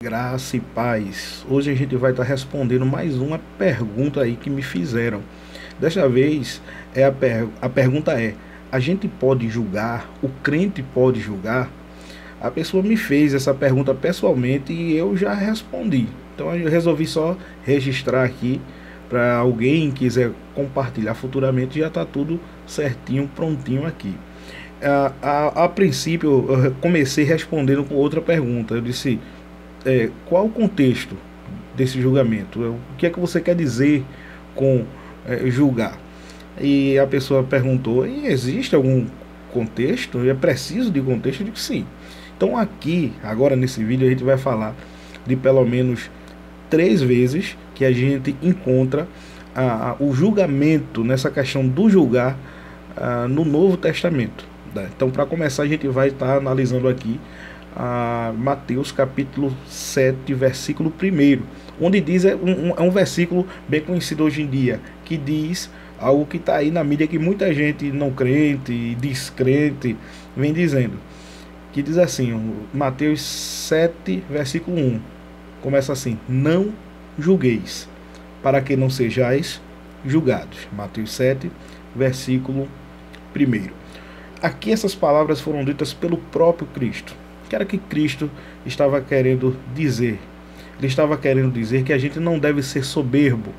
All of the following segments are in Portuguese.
Graça e paz. Hoje a gente vai estar respondendo mais uma pergunta aí que me fizeram. Desta vez a pergunta é: a gente pode julgar? O crente pode julgar? A pessoa me fez essa pergunta pessoalmente e eu já respondi. Então eu resolvi só registrar aqui para alguém quiser compartilhar futuramente, já está tudo certinho, prontinho aqui. A princípio eu comecei respondendo com outra pergunta. Eu disse: qual o contexto desse julgamento? O que é que você quer dizer com julgar? E a pessoa perguntou: e existe algum contexto? É preciso de contexto? Eu digo sim. Então aqui, agora nesse vídeo, a gente vai falar de pelo menos 3 vezes que a gente encontra o julgamento, nessa questão do julgar, no Novo Testamento. Né? Então, para começar, a gente vai estar analisando aqui Mateus capítulo 7, versículo 1, onde diz, é um versículo bem conhecido hoje em dia, que diz algo que está aí na mídia, que muita gente não crente, descrente, vem dizendo, que diz assim, Mateus 7, versículo 1, começa assim: não julgueis, para que não sejais julgados. Mateus 7, versículo 1. Aqui essas palavras foram ditas pelo próprio Cristo. O que era que Cristo estava querendo dizer? Ele estava querendo dizer que a gente não deve ser soberbo,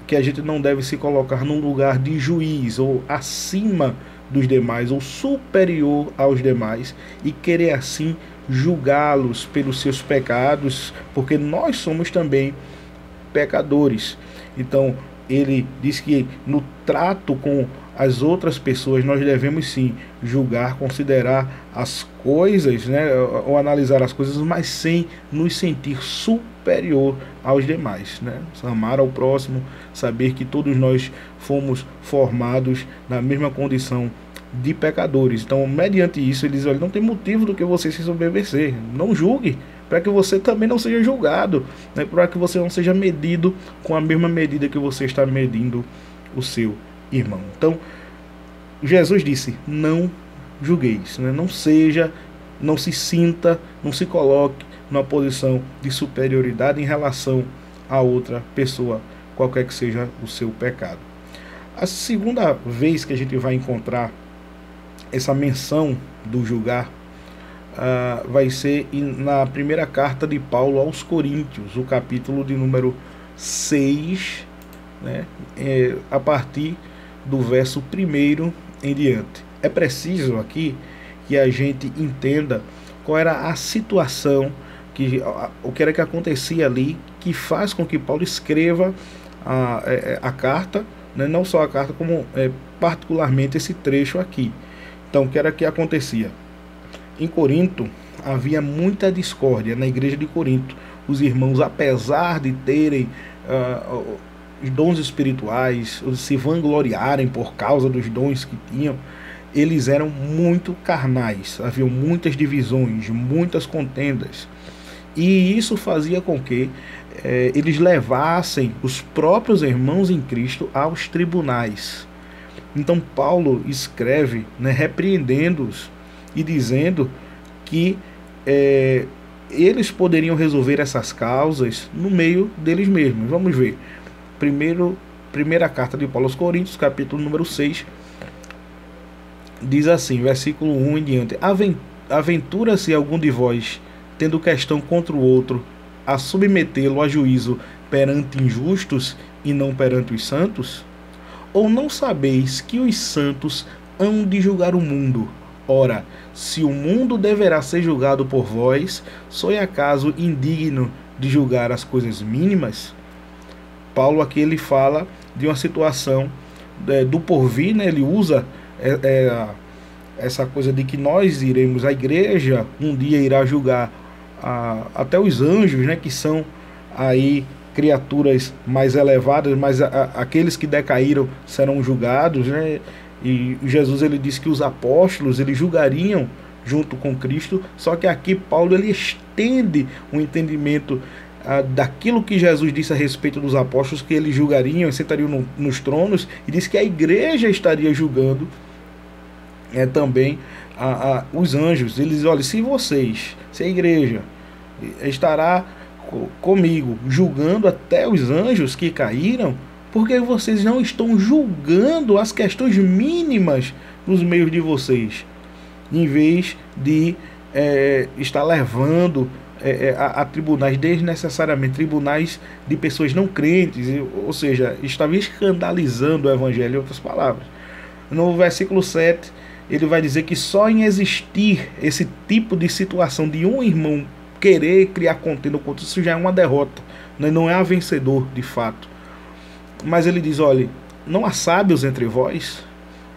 que a gente não deve se colocar num lugar de juiz, ou acima dos demais, ou superior aos demais, e querer assim julgá-los pelos seus pecados, porque nós somos também pecadores. Então ele diz que no trato com as outras pessoas nós devemos sim julgar, considerar as coisas, né, ou analisar as coisas, mas sem nos sentir superior aos demais, né? Amar ao próximo, saber que todos nós fomos formados na mesma condição de pecadores. Então, mediante isso, ele diz: olha, não tem motivo do que você se soberbecer, não julgue, para que você também não seja julgado, né? Para que você não seja medido com a mesma medida que você está medindo o seu irmão. Então, Jesus disse: não julgueis, né? Não se sinta, não se coloque numa posição de superioridade em relação a outra pessoa, qualquer que seja o seu pecado. A segunda vez que a gente vai encontrar essa menção do julgar vai ser na primeira carta de Paulo aos Coríntios, o capítulo de número 6, né, a partir do verso 1 em diante. É preciso aqui que a gente entenda qual era a situação, o que era que acontecia ali, que faz com que Paulo escreva a carta, né, não só a carta, como particularmente esse trecho aqui. Então, o que era que acontecia? Em Corinto havia muita discórdia, na igreja de Corinto. Os irmãos, apesar de terem os dons espirituais, se vangloriarem por causa dos dons que tinham, eles eram muito carnais, havia muitas divisões, muitas contendas, e isso fazia com que eles levassem os próprios irmãos em Cristo aos tribunais. Então Paulo escreve, né, repreendendo-os e dizendo que eles poderiam resolver essas causas no meio deles mesmos. Vamos ver. Primeira carta de Paulo aos Coríntios, capítulo número 6, diz assim, versículo 1 em diante: aventura-se algum de vós, tendo questão contra o outro, a submetê-lo a juízo perante injustos e não perante os santos? Ou não sabeis que os santos hão de julgar o mundo? Ora, se o mundo deverá ser julgado por vós, sois acaso indigno de julgar as coisas mínimas? Paulo aqui ele fala de uma situação do porvir, né? Ele usa essa coisa de que nós iremos, a igreja um dia irá julgar até os anjos, né? Que são aí criaturas mais elevadas, mas aqueles que decaíram serão julgados, né? E Jesus ele disse que os apóstolos eles julgariam junto com Cristo, só que aqui Paulo ele estende o entendimento daquilo que Jesus disse a respeito dos apóstolos, que eles julgariam, sentariam nos tronos, e diz que a igreja estaria julgando também os anjos. Eles, olha, se a igreja estará comigo, julgando até os anjos que caíram, porque vocês não estão julgando as questões mínimas nos meios de vocês, em vez de estar levando a tribunais desnecessariamente, tribunais de pessoas não crentes, ou seja, estava escandalizando o evangelho, em outras palavras. No versículo 7, ele vai dizer que só em existir esse tipo de situação de um irmão querer criar contenda contra isso já é uma derrota, né? Não é vencedor de fato. Mas ele diz, olha, não há sábios entre vós,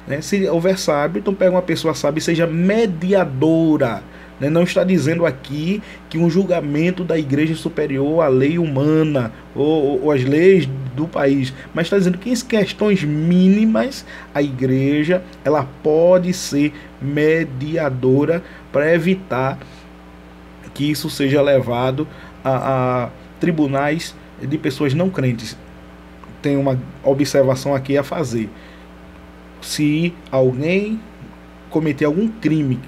né? Se houver sábio, então pega uma pessoa sábia e seja mediadora, né? Não está dizendo aqui que um julgamento da igreja é superior à lei humana ou às leis do país, mas está dizendo que em questões mínimas a igreja ela pode ser mediadora para evitar que isso seja levado a tribunais de pessoas não crentes. Tem uma observação aqui a fazer. Se alguém cometer algum crime,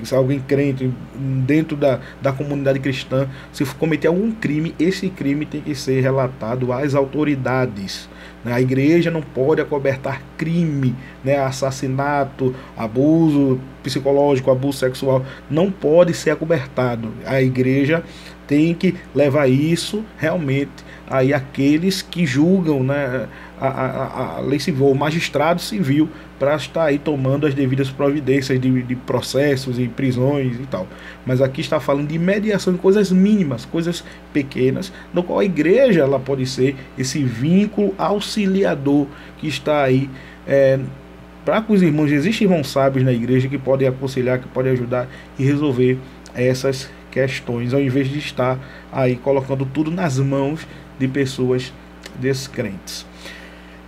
se alguém crente dentro da comunidade cristã, se cometer algum crime, esse crime tem que ser relatado às autoridades. A igreja não pode acobertar crime, né? Assassinato, abuso psicológico, abuso sexual, não pode ser acobertado. A igreja tem que levar isso realmente aí aqueles que julgam, né, a lei civil, o magistrado civil, para estar aí tomando as devidas providências de processos e prisões e tal. Mas aqui está falando de mediação de coisas mínimas, coisas pequenas, no qual a igreja ela pode ser esse vínculo auxiliador que está aí para que os irmãos, existem irmãos sábios na igreja que podem aconselhar, que podem ajudar e resolver essas questões, ao invés de estar aí colocando tudo nas mãos de pessoas descrentes.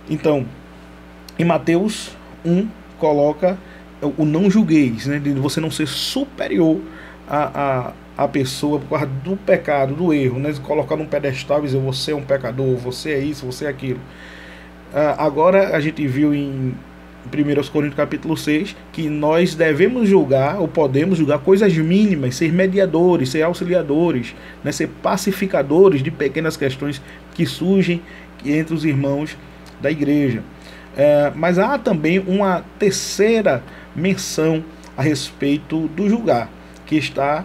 Então, em Mateus 1 coloca o não julgueis, né, de você não ser superior a pessoa por causa do pecado, do erro, né, colocar num pedestal e dizer você é um pecador, você é isso, você é aquilo. Agora a gente viu em 1 Coríntios capítulo 6 que nós devemos julgar, ou podemos julgar coisas mínimas, ser mediadores, ser auxiliadores, né, ser pacificadores de pequenas questões que surgem entre os irmãos da igreja. Mas há também uma terceira menção a respeito do julgar, que está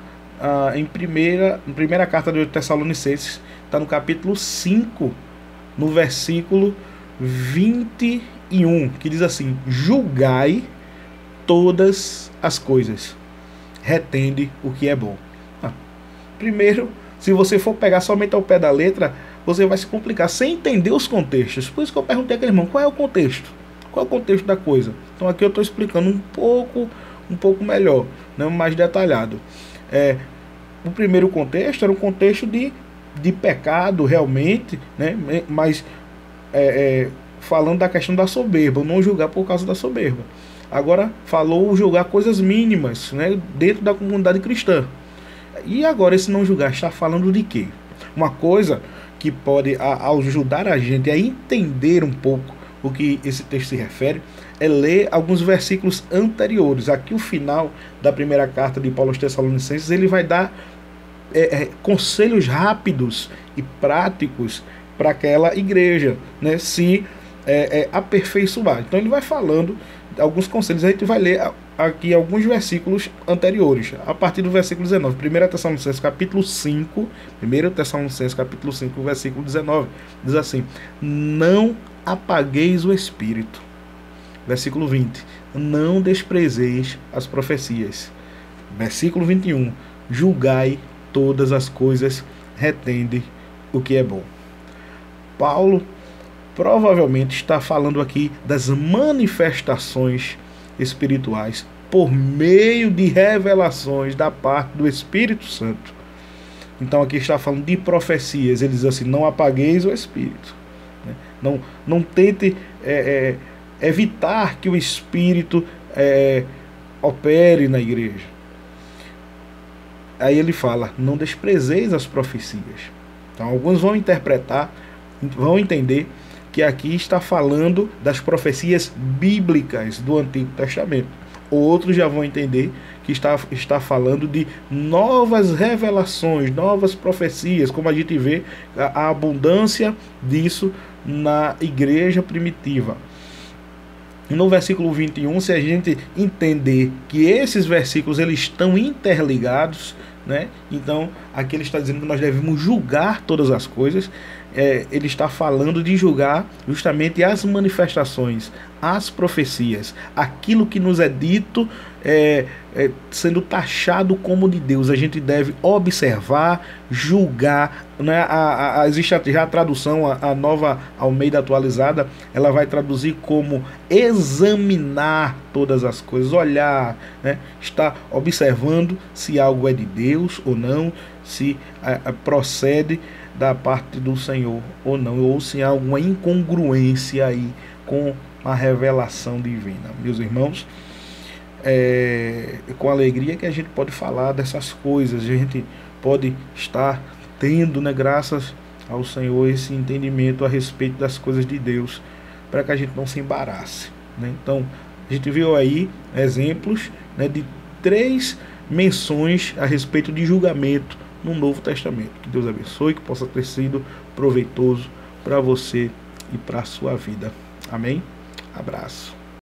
em primeira carta de Tessalonicenses, está no capítulo 5, no versículo 21, que diz assim: julgai todas as coisas, retende o que é bom. Primeiro, se você for pegar somente ao pé da letra, você vai se complicar sem entender os contextos. Por isso que eu perguntei àquele irmão, qual é o contexto? Qual é o contexto da coisa? Então aqui eu estou explicando um pouco melhor, né, mais detalhado. O primeiro contexto era um contexto de pecado realmente, né, mas falando da questão da soberba, não julgar por causa da soberba. Agora falou julgar coisas mínimas, né, dentro da comunidade cristã. E agora esse não julgar está falando de quê? Uma coisa que pode ajudar a gente a entender um pouco o que esse texto se refere é ler alguns versículos anteriores. Aqui o final da primeira carta de Paulo aos Tessalonicenses, ele vai dar conselhos rápidos e práticos para aquela igreja, né, se aperfeiçoar. Então ele vai falando alguns conselhos. A gente vai ler aqui alguns versículos anteriores, a partir do versículo 19. 1 Tessalonicenses capítulo 5, 1 Tessalonicenses capítulo 5, versículo 19, diz assim: não apagueis o espírito. Versículo 20, não desprezeis as profecias. Versículo 21, julgai todas as coisas, retende o que é bom. Paulo provavelmente está falando aqui das manifestações espirituais por meio de revelações da parte do Espírito Santo. Então aqui está falando de profecias. Ele diz assim: não apagueis o Espírito, né? Não tente evitar que o Espírito opere na igreja. Aí ele fala: não desprezeis as profecias. Então alguns vão interpretar, vão entender que aqui está falando das profecias bíblicas do Antigo Testamento. Outros já vão entender que está falando de novas revelações, novas profecias, como a gente vê a abundância disso na igreja primitiva. No versículo 21, se a gente entender que esses versículos eles estão interligados, né? Então aqui ele está dizendo que nós devemos julgar todas as coisas. Ele está falando de julgar justamente as manifestações, as profecias, aquilo que nos é dito sendo taxado como de Deus. A gente deve observar, julgar, né? Existe já a tradução, a Nova Almeida atualizada, ela vai traduzir como examinar todas as coisas, olhar, né? Está observando se algo é de Deus ou não, se procede da parte do Senhor ou não, ou se há alguma incongruência aí com a revelação divina. Meus irmãos, com alegria que a gente pode falar dessas coisas, a gente pode estar tendo, né, graças ao Senhor, esse entendimento a respeito das coisas de Deus, para que a gente não se embarace, né? Então, a gente viu aí exemplos, né, de 3 menções a respeito de julgamento no Novo Testamento. Que Deus abençoe, que possa ter sido proveitoso para você e para a sua vida. Amém? Abraço.